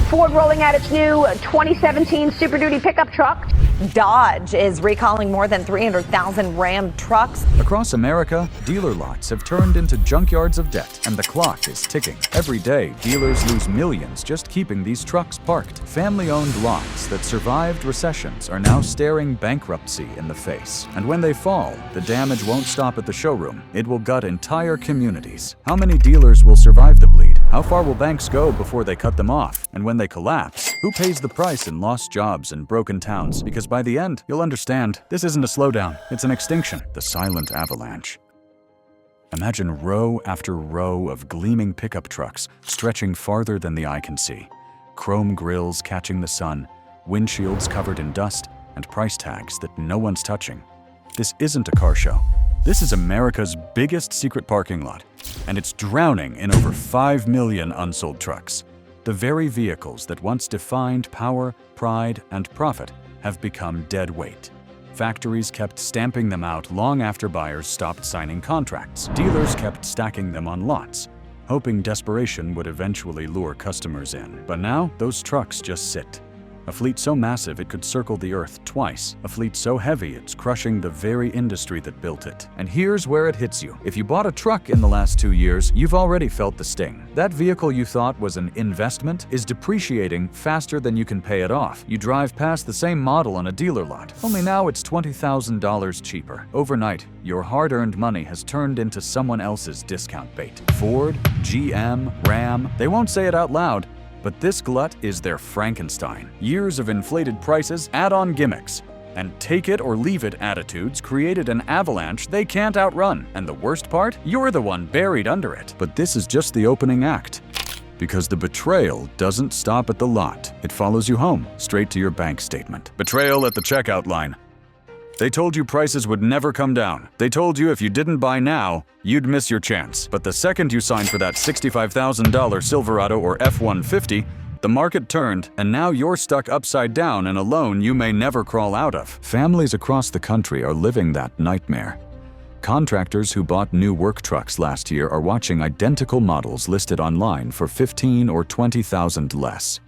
Ford rolling out its new 2017 Super Duty pickup truck. Dodge is recalling more than 300,000 Ram trucks. Across America, dealer lots have turned into junkyards of debt, and the clock is ticking. Every day, dealers lose millions just keeping these trucks parked. Family-owned lots that survived recessions are now staring bankruptcy in the face. And when they fall, the damage won't stop at the showroom. It will gut entire communities. How many dealers will survive the bleed? How far will banks go before they cut them off? And when they collapse, who pays the price in lost jobs and broken towns? Because by the end, you'll understand, this isn't a slowdown, it's an extinction, the silent avalanche. Imagine row after row of gleaming pickup trucks stretching farther than the eye can see. Chrome grills catching the sun, windshields covered in dust, and price tags that no one's touching. This isn't a car show. This is America's biggest secret parking lot, and it's drowning in over 5 million unsold trucks. The very vehicles that once defined power, pride, and profit have become dead weight. Factories kept stamping them out long after buyers stopped signing contracts. Dealers kept stacking them on lots, hoping desperation would eventually lure customers in. But now, those trucks just sit. A fleet so massive it could circle the earth twice. A fleet so heavy it's crushing the very industry that built it. And here's where it hits you. If you bought a truck in the last 2 years, you've already felt the sting. That vehicle you thought was an investment is depreciating faster than you can pay it off. You drive past the same model on a dealer lot, only now it's $20,000 cheaper. Overnight, your hard-earned money has turned into someone else's discount bait. Ford, GM, Ram, they won't say it out loud, but this glut is their Frankenstein. Years of inflated prices, add-on gimmicks, and take-it-or-leave-it attitudes created an avalanche they can't outrun. And the worst part? You're the one buried under it. But this is just the opening act. Because the betrayal doesn't stop at the lot. It follows you home, straight to your bank statement. Betrayal at the checkout line. They told you prices would never come down. They told you if you didn't buy now, you'd miss your chance. But the second you signed for that $65,000 Silverado or F-150, the market turned, and now you're stuck upside down in a loan you may never crawl out of. Families across the country are living that nightmare. Contractors who bought new work trucks last year are watching identical models listed online for $15,000 or $20,000 less.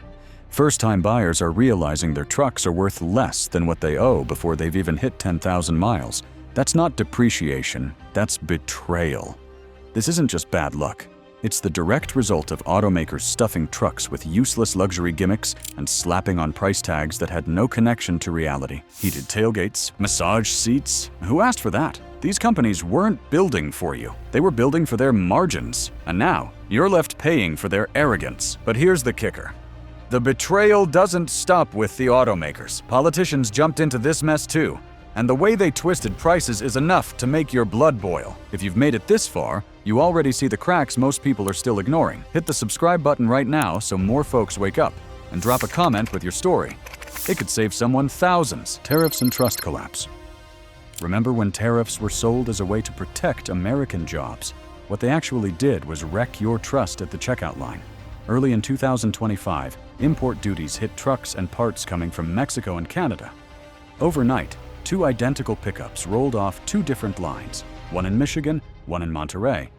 First-time buyers are realizing their trucks are worth less than what they owe before they've even hit 10,000 miles. That's not depreciation, that's betrayal. This isn't just bad luck. It's the direct result of automakers stuffing trucks with useless luxury gimmicks and slapping on price tags that had no connection to reality. Heated tailgates, massage seats. Who asked for that? These companies weren't building for you. They were building for their margins. And now, you're left paying for their arrogance. But here's the kicker. The betrayal doesn't stop with the automakers. Politicians jumped into this mess too. And the way they twisted prices is enough to make your blood boil. If you've made it this far, you already see the cracks most people are still ignoring. Hit the subscribe button right now so more folks wake up. And drop a comment with your story. It could save someone thousands. Tariffs and trust collapse. Remember when tariffs were sold as a way to protect American jobs? What they actually did was wreck your trust at the checkout line. Early in 2025, import duties hit trucks and parts coming from Mexico and Canada. Overnight, 2 identical pickups rolled off 2 different lines, one in Michigan, one in Monterey,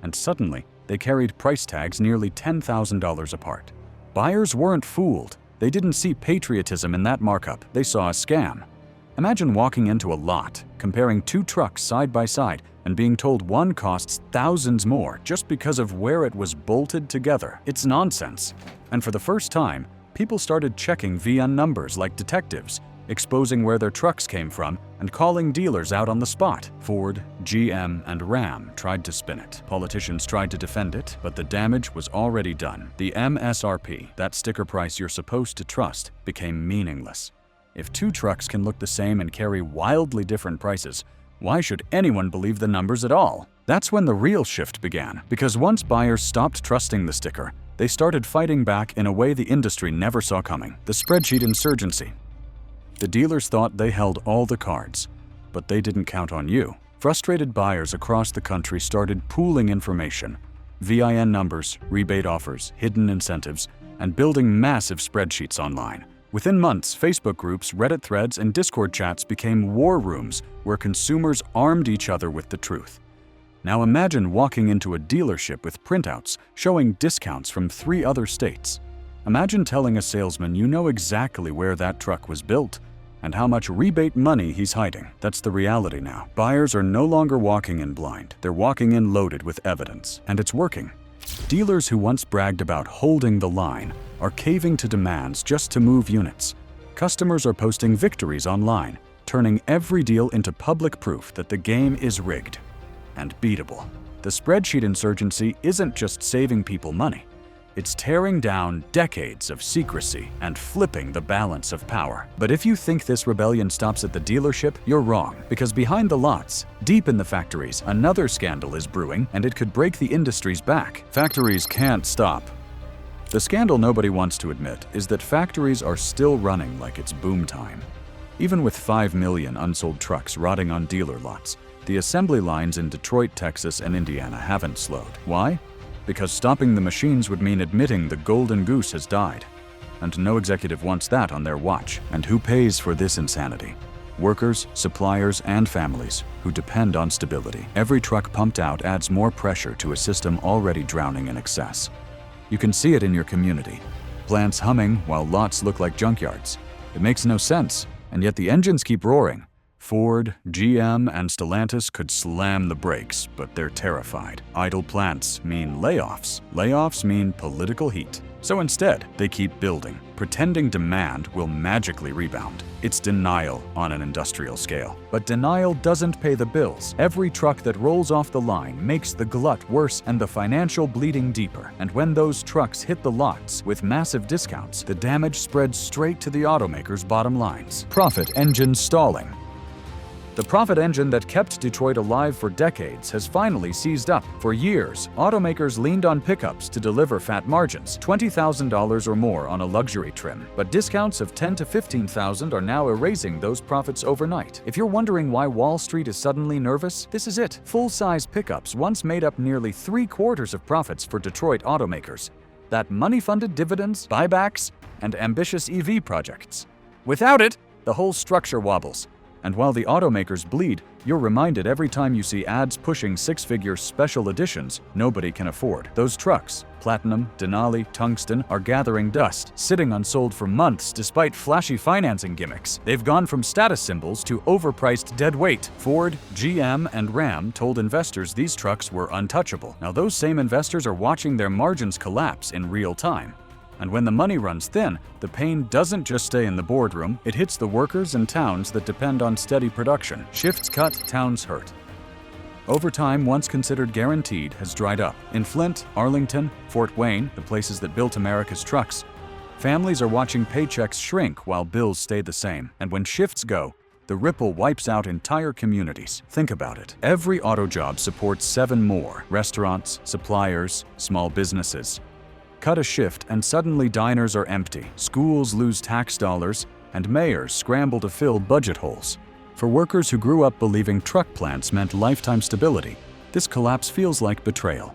and suddenly they carried price tags nearly $10,000 apart. Buyers weren't fooled. They didn't see patriotism in that markup. They saw a scam. Imagine walking into a lot, comparing 2 trucks side by side, and being told one costs thousands more just because of where it was bolted together. It's nonsense. And for the first time, people started checking VIN numbers like detectives, exposing where their trucks came from and calling dealers out on the spot. Ford, GM, and Ram tried to spin it. Politicians tried to defend it, but the damage was already done. The MSRP, that sticker price you're supposed to trust, became meaningless. If 2 trucks can look the same and carry wildly different prices, why should anyone believe the numbers at all? That's when the real shift began, because once buyers stopped trusting the sticker, they started fighting back in a way the industry never saw coming. The spreadsheet insurgency. The dealers thought they held all the cards, but they didn't count on you. Frustrated buyers across the country started pooling information, VIN numbers, rebate offers, hidden incentives, and building massive spreadsheets online. Within months, Facebook groups, Reddit threads, and Discord chats became war rooms where consumers armed each other with the truth. Now imagine walking into a dealership with printouts showing discounts from 3 other states. Imagine telling a salesman you know exactly where that truck was built and how much rebate money he's hiding. That's the reality now. Buyers are no longer walking in blind. They're walking in loaded with evidence, and it's working. Dealers who once bragged about holding the line are caving to demands just to move units. Customers are posting victories online, turning every deal into public proof that the game is rigged and beatable. The spreadsheet insurgency isn't just saving people money. It's tearing down decades of secrecy and flipping the balance of power. But if you think this rebellion stops at the dealership, you're wrong. Because behind the lots, deep in the factories, another scandal is brewing, and it could break the industry's back. Factories can't stop. The scandal nobody wants to admit is that factories are still running like it's boom time. Even with 5 million unsold trucks rotting on dealer lots, the assembly lines in Detroit, Texas, and Indiana haven't slowed. Why? Because stopping the machines would mean admitting the golden goose has died. And no executive wants that on their watch. And who pays for this insanity? Workers, suppliers, and families who depend on stability. Every truck pumped out adds more pressure to a system already drowning in excess. You can see it in your community. Plants humming while lots look like junkyards. It makes no sense, and yet the engines keep roaring. Ford, GM, and Stellantis could slam the brakes, but they're terrified. Idle plants mean layoffs. Layoffs mean political heat. So instead, they keep building, pretending demand will magically rebound. It's denial on an industrial scale. But denial doesn't pay the bills. Every truck that rolls off the line makes the glut worse and the financial bleeding deeper. And when those trucks hit the lots with massive discounts, the damage spreads straight to the automakers' bottom lines. Profit engines stalling. The profit engine that kept Detroit alive for decades has finally seized up. For years, automakers leaned on pickups to deliver fat margins, $20,000 or more on a luxury trim. But discounts of $10,000 to $15,000 are now erasing those profits overnight. If you're wondering why Wall Street is suddenly nervous, this is it. Full-size pickups once made up nearly 3/4 of profits for Detroit automakers. That money funded dividends, buybacks, and ambitious EV projects. Without it, the whole structure wobbles. And while the automakers bleed, you're reminded every time you see ads pushing six-figure special editions nobody can afford. Those trucks, Platinum, Denali, Tungsten, are gathering dust, sitting unsold for months despite flashy financing gimmicks. They've gone from status symbols to overpriced dead weight. Ford, GM, and Ram told investors these trucks were untouchable. Now those same investors are watching their margins collapse in real time. And when the money runs thin, the pain doesn't just stay in the boardroom, it hits the workers and towns that depend on steady production. Shifts cut, towns hurt. Overtime, once considered guaranteed, has dried up. In Flint, Arlington, Fort Wayne, the places that built America's trucks, families are watching paychecks shrink while bills stay the same. And when shifts go, the ripple wipes out entire communities. Think about it. Every auto job supports 7 more: restaurants, suppliers, small businesses. Cut a shift and suddenly diners are empty, schools lose tax dollars, and mayors scramble to fill budget holes. For workers who grew up believing truck plants meant lifetime stability, this collapse feels like betrayal.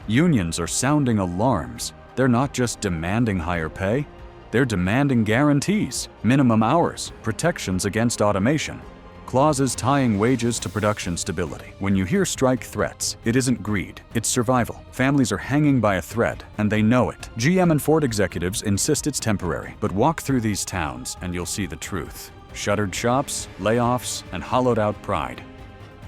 Unions are sounding alarms. They're not just demanding higher pay, they're demanding guarantees, minimum hours, protections against automation, clauses tying wages to production stability. When you hear strike threats, it isn't greed, it's survival. Families are hanging by a thread, and they know it. GM and Ford executives insist it's temporary, but walk through these towns and you'll see the truth. Shuttered shops, layoffs, and hollowed out pride.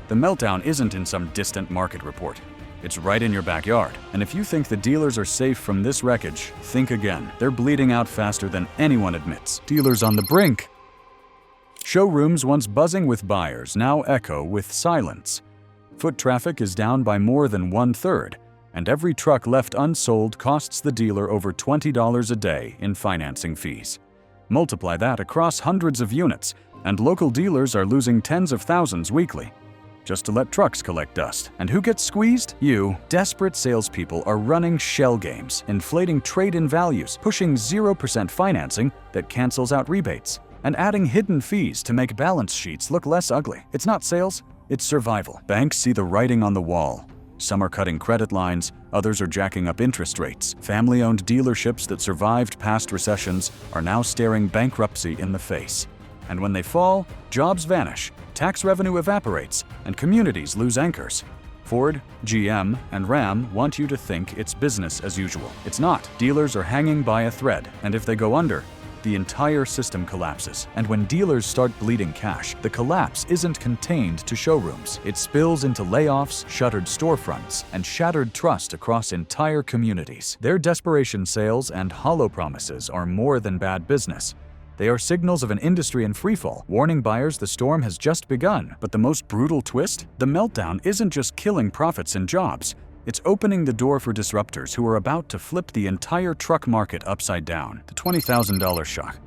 The meltdown isn't in some distant market report. It's right in your backyard. And if you think the dealers are safe from this wreckage, think again. They're bleeding out faster than anyone admits. Dealers on the brink. Showrooms once buzzing with buyers now echo with silence. Foot traffic is down by more than 1/3, and every truck left unsold costs the dealer over $20 a day in financing fees. Multiply that across hundreds of units, and local dealers are losing tens of thousands weekly, just to let trucks collect dust. And who gets squeezed? You. Desperate salespeople are running shell games, inflating trade-in values, pushing 0% financing that cancels out rebates, and adding hidden fees to make balance sheets look less ugly. It's not sales, it's survival. Banks see the writing on the wall. Some are cutting credit lines, others are jacking up interest rates. Family-owned dealerships that survived past recessions are now staring bankruptcy in the face. And when they fall, jobs vanish, tax revenue evaporates, and communities lose anchors. Ford, GM, and Ram want you to think it's business as usual. It's not. Dealers are hanging by a thread, and if they go under, the entire system collapses. And when dealers start bleeding cash, the collapse isn't contained to showrooms. It spills into layoffs, shuttered storefronts, and shattered trust across entire communities. Their desperation sales and hollow promises are more than bad business. They are signals of an industry in freefall, warning buyers the storm has just begun. But the most brutal twist? The meltdown isn't just killing profits and jobs. It's opening the door for disruptors who are about to flip the entire truck market upside down. The $20,000 shock.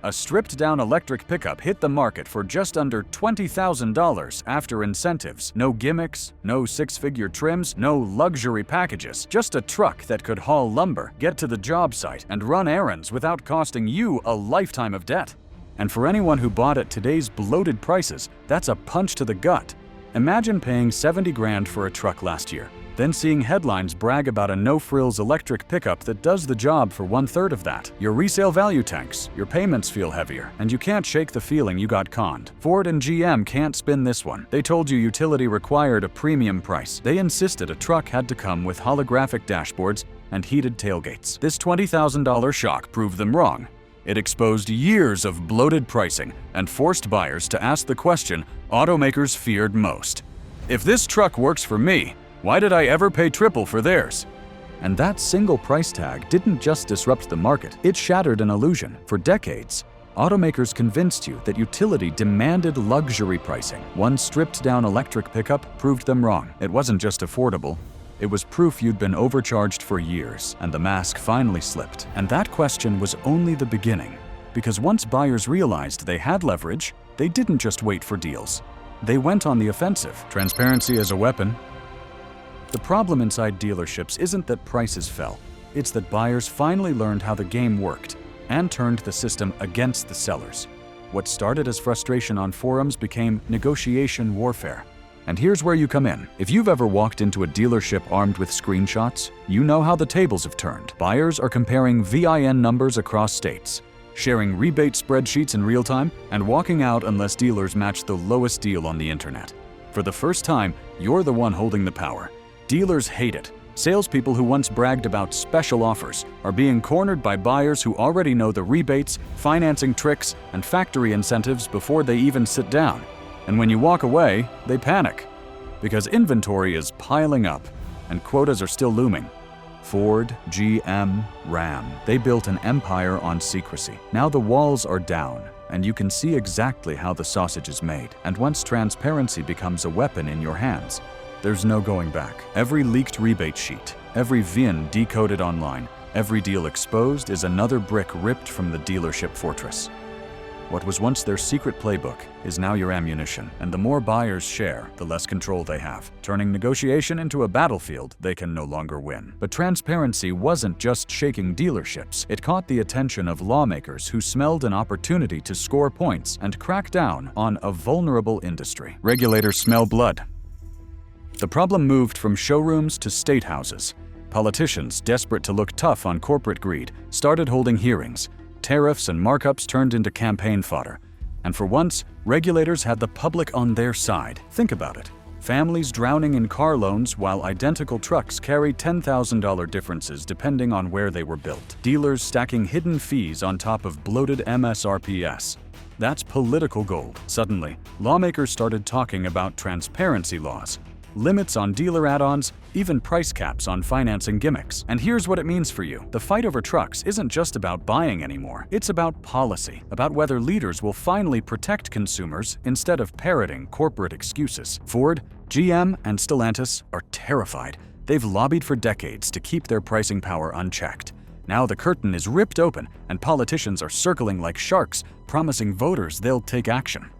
A stripped-down electric pickup hit the market for just under $20,000 after incentives. No gimmicks, no six-figure trims, no luxury packages. Just a truck that could haul lumber, get to the job site, and run errands without costing you a lifetime of debt. And for anyone who bought at today's bloated prices, that's a punch to the gut. Imagine paying $70 grand for a truck last year, then seeing headlines brag about a no-frills electric pickup that does the job for 1/3 of that. Your resale value tanks, your payments feel heavier, and you can't shake the feeling you got conned. Ford and GM can't spin this one. They told you utility required a premium price. They insisted a truck had to come with holographic dashboards and heated tailgates. This $20,000 shock proved them wrong. It exposed years of bloated pricing and forced buyers to ask the question automakers feared most. If this truck works for me, why did I ever pay triple for theirs? And that single price tag didn't just disrupt the market, it shattered an illusion. For decades, automakers convinced you that utility demanded luxury pricing. One stripped-down electric pickup proved them wrong. It wasn't just affordable, it was proof you'd been overcharged for years, and the mask finally slipped. And that question was only the beginning, because once buyers realized they had leverage, they didn't just wait for deals. They went on the offensive. Transparency as a weapon. The problem inside dealerships isn't that prices fell, it's that buyers finally learned how the game worked and turned the system against the sellers. What started as frustration on forums became negotiation warfare. And here's where you come in. If you've ever walked into a dealership armed with screenshots, you know how the tables have turned. Buyers are comparing VIN numbers across states, sharing rebate spreadsheets in real time, and walking out unless dealers match the lowest deal on the internet. For the first time, you're the one holding the power. Dealers hate it. Salespeople who once bragged about special offers are being cornered by buyers who already know the rebates, financing tricks, and factory incentives before they even sit down. And when you walk away, they panic, because inventory is piling up and quotas are still looming. Ford, GM, Ram, they built an empire on secrecy. Now the walls are down, and you can see exactly how the sausage is made. And once transparency becomes a weapon in your hands, there's no going back. Every leaked rebate sheet, every VIN decoded online, every deal exposed is another brick ripped from the dealership fortress. What was once their secret playbook is now your ammunition, and the more buyers share, the less control they have, turning negotiation into a battlefield they can no longer win. But transparency wasn't just shaking dealerships. It caught the attention of lawmakers who smelled an opportunity to score points and crack down on a vulnerable industry. Regulators smell blood. The problem moved from showrooms to state houses. Politicians, desperate to look tough on corporate greed, started holding hearings. Tariffs and markups turned into campaign fodder. And for once, regulators had the public on their side. Think about it. Families drowning in car loans while identical trucks carry $10,000 differences depending on where they were built. Dealers stacking hidden fees on top of bloated MSRPs. That's political gold. Suddenly, lawmakers started talking about transparency laws. Limits on dealer add-ons, even price caps on financing gimmicks. And here's what it means for you. The fight over trucks isn't just about buying anymore. It's about policy, about whether leaders will finally protect consumers instead of parroting corporate excuses. Ford, GM, and Stellantis are terrified. They've lobbied for decades to keep their pricing power unchecked. Now the curtain is ripped open and politicians are circling like sharks, promising voters they'll take action.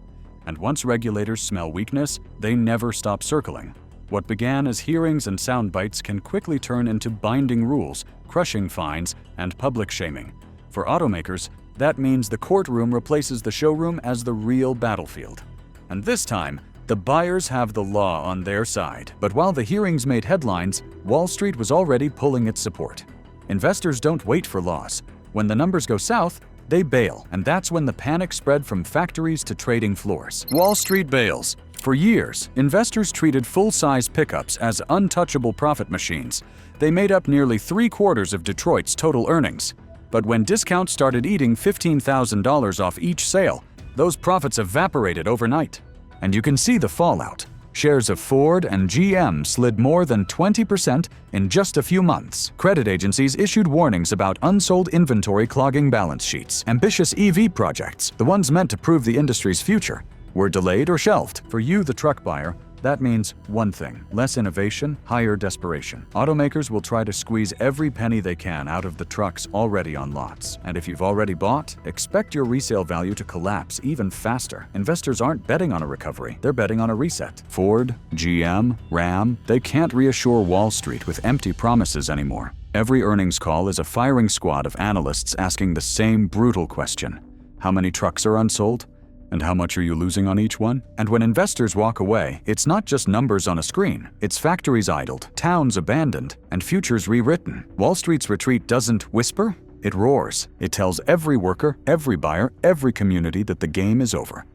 And once regulators smell weakness, they never stop circling. What began as hearings and sound bites can quickly turn into binding rules, crushing fines, and public shaming. For automakers, that means the courtroom replaces the showroom as the real battlefield. And this time, the buyers have the law on their side. But while the hearings made headlines, Wall Street was already pulling its support. Investors don't wait for laws. When the numbers go south, they bail, and that's when the panic spread from factories to trading floors. Wall Street bails. For years, investors treated full-size pickups as untouchable profit machines. They made up nearly 3/4 of Detroit's total earnings. But when discounts started eating $15,000 off each sale, those profits evaporated overnight. And you can see the fallout. Shares of Ford and GM slid more than 20% in just a few months. Credit agencies issued warnings about unsold inventory clogging balance sheets. Ambitious EV projects, the ones meant to prove the industry's future, were delayed or shelved. For you, the truck buyer, that means one thing: less innovation, higher desperation. Automakers will try to squeeze every penny they can out of the trucks already on lots. And if you've already bought, expect your resale value to collapse even faster. Investors aren't betting on a recovery, they're betting on a reset. Ford, GM, Ram, they can't reassure Wall Street with empty promises anymore. Every earnings call is a firing squad of analysts asking the same brutal question: how many trucks are unsold? And how much are you losing on each one? And when investors walk away, it's not just numbers on a screen. It's factories idled, towns abandoned, and futures rewritten. Wall Street's retreat doesn't whisper, it roars. It tells every worker, every buyer, every community that the game is over.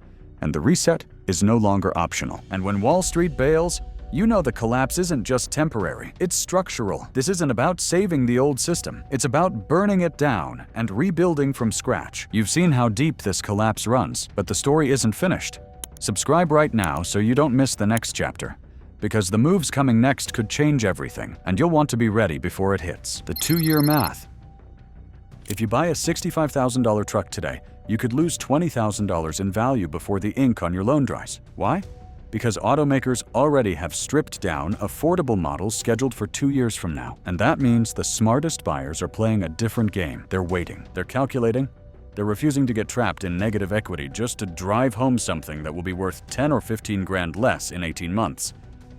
And the reset is no longer optional. And when Wall Street bails, you know the collapse isn't just temporary, it's structural. This isn't about saving the old system. It's about burning it down and rebuilding from scratch. You've seen how deep this collapse runs, but the story isn't finished. Subscribe right now so you don't miss the next chapter, because the moves coming next could change everything, and you'll want to be ready before it hits. The 2-year math. If you buy a $65,000 truck today, you could lose $20,000 in value before the ink on your loan dries. Why? Because automakers already have stripped down affordable models scheduled for 2 years from now. And that means the smartest buyers are playing a different game. They're waiting, they're calculating, they're refusing to get trapped in negative equity just to drive home something that will be worth 10 or 15 grand less in 18 months.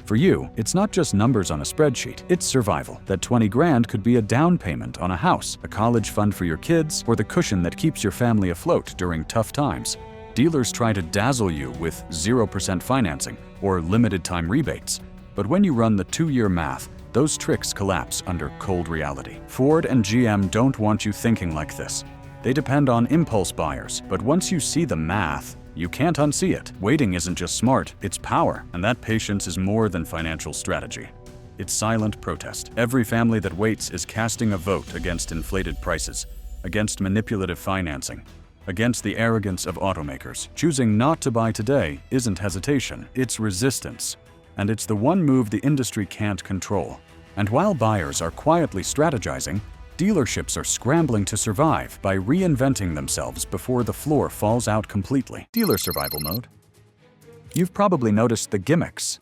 For you, it's not just numbers on a spreadsheet, it's survival. That 20 grand could be a down payment on a house, a college fund for your kids, or the cushion that keeps your family afloat during tough times. Dealers try to dazzle you with 0% financing or limited time rebates. But when you run the 2-year math, those tricks collapse under cold reality. Ford and GM don't want you thinking like this. They depend on impulse buyers, but once you see the math, you can't unsee it. Waiting isn't just smart, it's power, and that patience is more than financial strategy. It's silent protest. Every family that waits is casting a vote against inflated prices, against manipulative financing, against the arrogance of automakers. Choosing not to buy today isn't hesitation, it's resistance. And it's the one move the industry can't control. And while buyers are quietly strategizing, dealerships are scrambling to survive by reinventing themselves before the floor falls out completely. Dealer survival mode. You've probably noticed the gimmicks.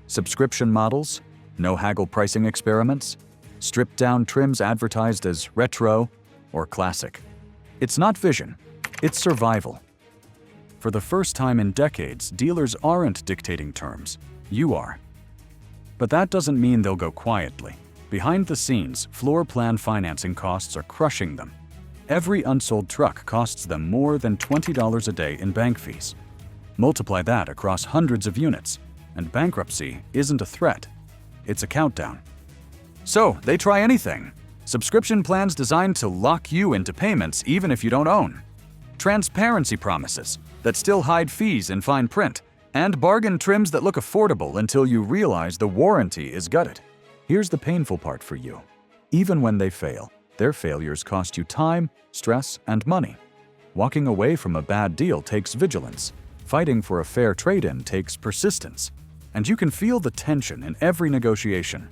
Subscription models, no-haggle pricing experiments, stripped-down trims advertised as retro or classic. It's not vision. It's survival. For the first time in decades, dealers aren't dictating terms. You are. But that doesn't mean they'll go quietly. Behind the scenes, floor plan financing costs are crushing them. Every unsold truck costs them more than $20 a day in bank fees. Multiply that across hundreds of units, and bankruptcy isn't a threat. It's a countdown. So, they try anything. Subscription plans designed to lock you into payments even if you don't own. Transparency promises that still hide fees in fine print, and bargain trims that look affordable until you realize the warranty is gutted. Here's the painful part for you. Even when they fail, their failures cost you time, stress, and money. Walking away from a bad deal takes vigilance. Fighting for a fair trade-in takes persistence. And you can feel the tension in every negotiation.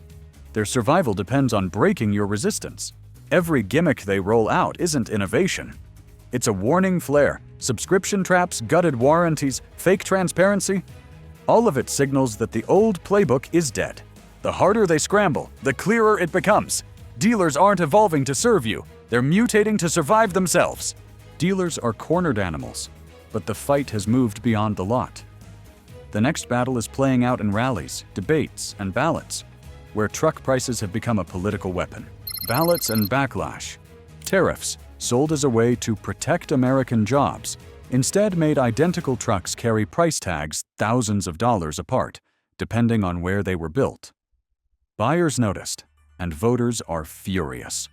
Their survival depends on breaking your resistance. Every gimmick they roll out isn't innovation. It's a warning flare, subscription traps, gutted warranties, fake transparency. All of it signals that the old playbook is dead. The harder they scramble, the clearer it becomes. Dealers aren't evolving to serve you, they're mutating to survive themselves. Dealers are cornered animals, but the fight has moved beyond the lot. The next battle is playing out in rallies, debates, and ballots, where truck prices have become a political weapon. Ballots and backlash. Tariffs, sold as a way to protect American jobs, instead made identical trucks carry price tags thousands of dollars apart, depending on where they were built. Buyers noticed, and voters are furious.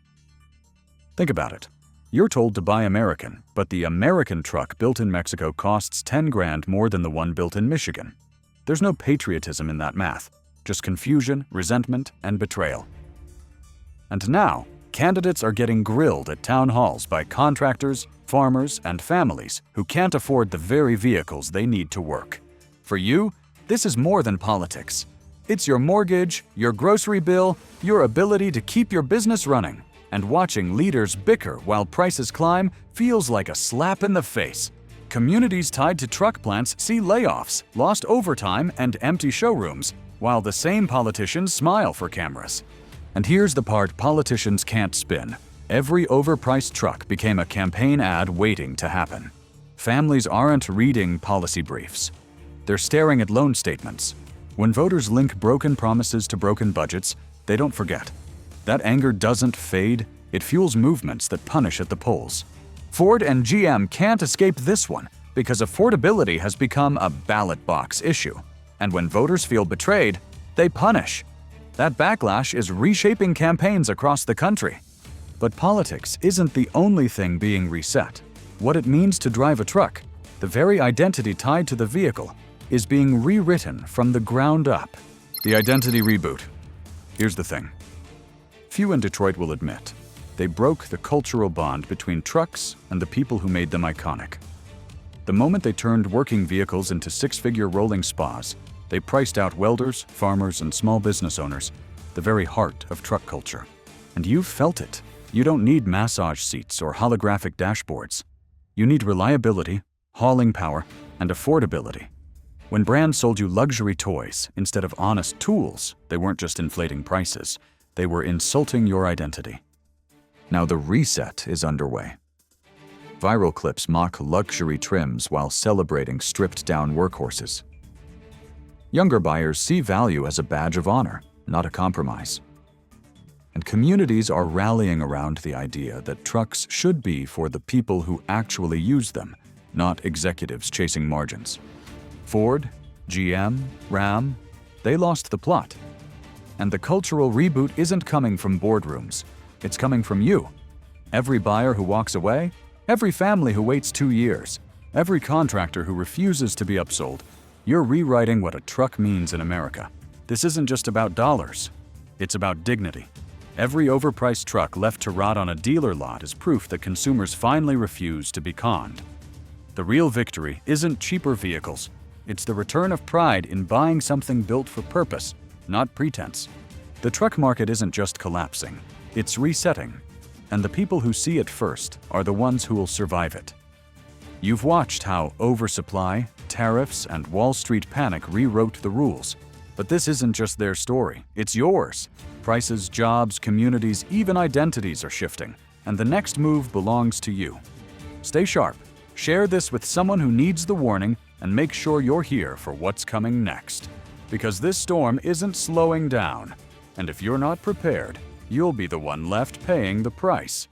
Think about it. You're told to buy American, but the American truck built in Mexico costs 10 grand more than the one built in Michigan. There's no patriotism in that math, just confusion, resentment, and betrayal. And now, candidates are getting grilled at town halls by contractors, farmers, and families who can't afford the very vehicles they need to work. For you, this is more than politics. It's your mortgage, your grocery bill, your ability to keep your business running. And watching leaders bicker while prices climb feels like a slap in the face. Communities tied to truck plants see layoffs, lost overtime, and empty showrooms, while the same politicians smile for cameras. And here's the part politicians can't spin. Every overpriced truck became a campaign ad waiting to happen. Families aren't reading policy briefs. They're staring at loan statements. When voters link broken promises to broken budgets, they don't forget. That anger doesn't fade, it fuels movements that punish at the polls. Ford and GM can't escape this one because affordability has become a ballot box issue. And when voters feel betrayed, they punish. That backlash is reshaping campaigns across the country. But politics isn't the only thing being reset. What it means to drive a truck, the very identity tied to the vehicle, is being rewritten from the ground up. The identity reboot. Here's the thing. Few in Detroit will admit they broke the cultural bond between trucks and the people who made them iconic. The moment they turned working vehicles into six-figure rolling spas, they priced out welders, farmers, and small business owners, the very heart of truck culture. And you've felt it. You don't need massage seats or holographic dashboards. You need reliability, hauling power, and affordability. When brands sold you luxury toys instead of honest tools, they weren't just inflating prices, they were insulting your identity. Now the reset is underway. Viral clips mock luxury trims while celebrating stripped-down workhorses. Younger buyers see value as a badge of honor, not a compromise. And communities are rallying around the idea that trucks should be for the people who actually use them, not executives chasing margins. Ford, GM, Ram, they lost the plot. And the cultural reboot isn't coming from boardrooms. It's coming from you. Every buyer who walks away, every family who waits 2 years, every contractor who refuses to be upsold, you're rewriting what a truck means in America. This isn't just about dollars. It's about dignity. Every overpriced truck left to rot on a dealer lot is proof that consumers finally refuse to be conned. The real victory isn't cheaper vehicles. It's the return of pride in buying something built for purpose, not pretense. The truck market isn't just collapsing. It's resetting, and the people who see it first are the ones who will survive it. You've watched how oversupply, tariffs, and Wall Street panic rewrote the rules. But this isn't just their story, it's yours. Prices, jobs, communities, even identities are shifting, and the next move belongs to you. Stay sharp, share this with someone who needs the warning, and make sure you're here for what's coming next. Because this storm isn't slowing down, and if you're not prepared, you'll be the one left paying the price.